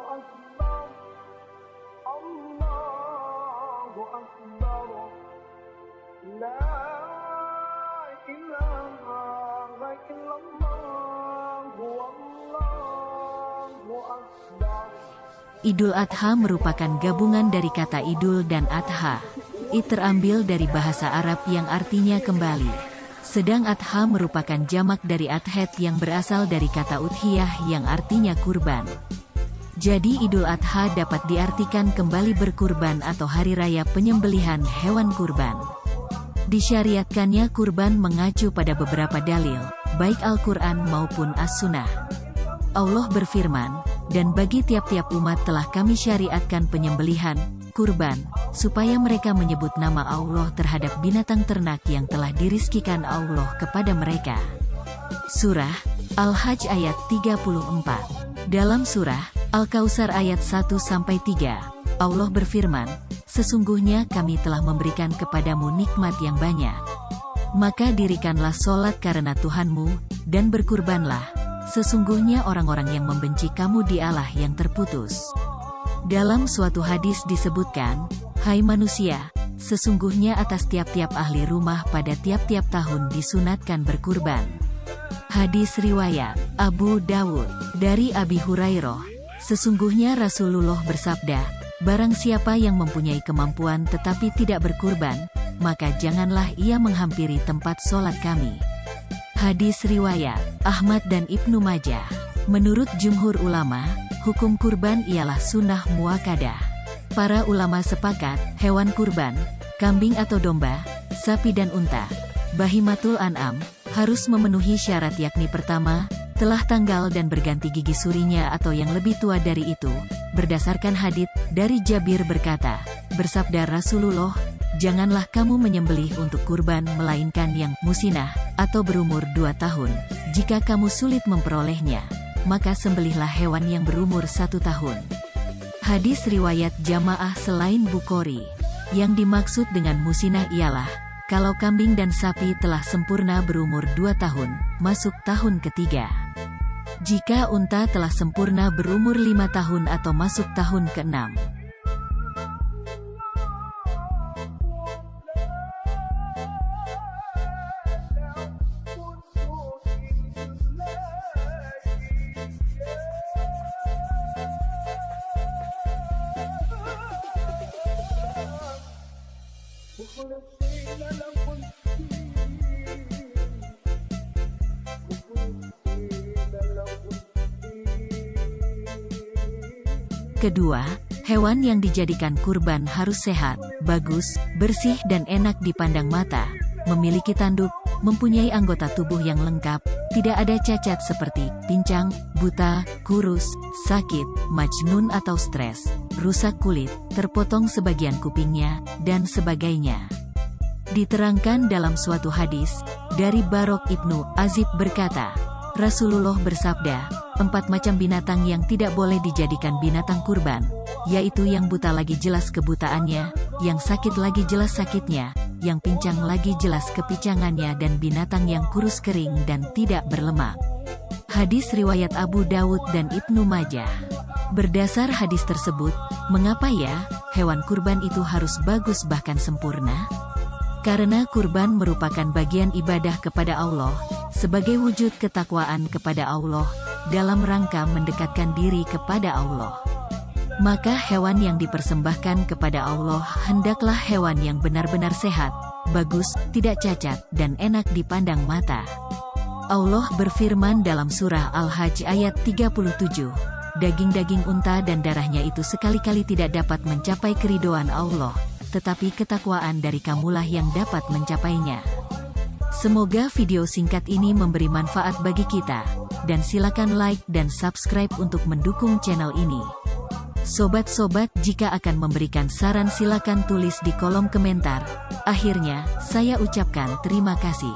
أكبر الله أكبر لا إله إلا الله والله أكبر. Idul Adha merupakan gabungan dari kata idul dan adha. I terambil dari bahasa Arab yang artinya kembali. Sedang adha merupakan jamak dari adhet yang berasal dari kata udhiyah yang artinya kurban. Jadi Idul Adha dapat diartikan kembali berkurban atau hari raya penyembelihan hewan kurban. Disyariatkannya kurban mengacu pada beberapa dalil, baik Al-Quran maupun As-Sunnah. Allah berfirman, dan bagi tiap-tiap umat telah kami syariatkan penyembelihan, kurban, supaya mereka menyebut nama Allah terhadap binatang ternak yang telah dirizkikan Allah kepada mereka. Surah Al-Hajj ayat 34. Dalam surah Al-Kautsar ayat 1-3, Allah berfirman, sesungguhnya kami telah memberikan kepadamu nikmat yang banyak. Maka dirikanlah sholat karena Tuhanmu, dan berkurbanlah. Sesungguhnya orang-orang yang membenci kamu dialah yang terputus. Dalam suatu hadis disebutkan, hai manusia, sesungguhnya atas tiap-tiap ahli rumah pada tiap-tiap tahun disunatkan berkurban. Hadis riwayat Abu Dawud dari Abi Hurairah, sesungguhnya Rasulullah bersabda, barang siapa yang mempunyai kemampuan tetapi tidak berkurban, maka janganlah ia menghampiri tempat sholat kami. Hadis riwayat Ahmad dan Ibnu Majah. Menurut jumhur ulama, hukum kurban ialah sunnah muakkadah. Para ulama sepakat, hewan kurban, kambing atau domba, sapi dan unta, bahimatul an'am, harus memenuhi syarat yakni pertama, telah tanggal dan berganti gigi surinya atau yang lebih tua dari itu. Berdasarkan hadits dari Jabir berkata, bersabda Rasulullah, janganlah kamu menyembelih untuk kurban melainkan yang musinah, atau berumur 2 tahun. Jika kamu sulit memperolehnya, maka sembelihlah hewan yang berumur 1 tahun. Hadis riwayat jamaah selain Bukhari. Yang dimaksud dengan musinah ialah, kalau kambing dan sapi telah sempurna berumur 2 tahun, masuk tahun ketiga. Jika unta telah sempurna berumur 5 tahun atau masuk tahun ke-6. Kedua, hewan yang dijadikan kurban harus sehat, bagus, bersih dan enak dipandang mata, memiliki tanduk, mempunyai anggota tubuh yang lengkap, tidak ada cacat seperti pincang, buta, kurus, sakit, majnun atau stres, rusak kulit, terpotong sebagian kupingnya, dan sebagainya. Diterangkan dalam suatu hadis, dari Barok Ibnu Azib berkata, Rasulullah bersabda, 4 macam binatang yang tidak boleh dijadikan binatang kurban, yaitu yang buta lagi jelas kebutaannya, yang sakit lagi jelas sakitnya, yang pincang lagi jelas kepincangannya dan binatang yang kurus kering dan tidak berlemak. Hadis riwayat Abu Dawud dan Ibnu Majah. Berdasar hadis tersebut, mengapa ya, hewan kurban itu harus bagus bahkan sempurna? Karena kurban merupakan bagian ibadah kepada Allah, sebagai wujud ketakwaan kepada Allah, dalam rangka mendekatkan diri kepada Allah. Maka hewan yang dipersembahkan kepada Allah hendaklah hewan yang benar-benar sehat, bagus, tidak cacat, dan enak dipandang mata. Allah berfirman dalam surah Al-Hajj ayat 37, daging-daging unta dan darahnya itu sekali-kali tidak dapat mencapai keridhaan Allah, tetapi ketakwaan dari kamulah yang dapat mencapainya. Semoga video singkat ini memberi manfaat bagi kita, dan silakan like dan subscribe untuk mendukung channel ini. Sobat-sobat, jika akan memberikan saran silakan tulis di kolom komentar. Akhirnya, saya ucapkan terima kasih.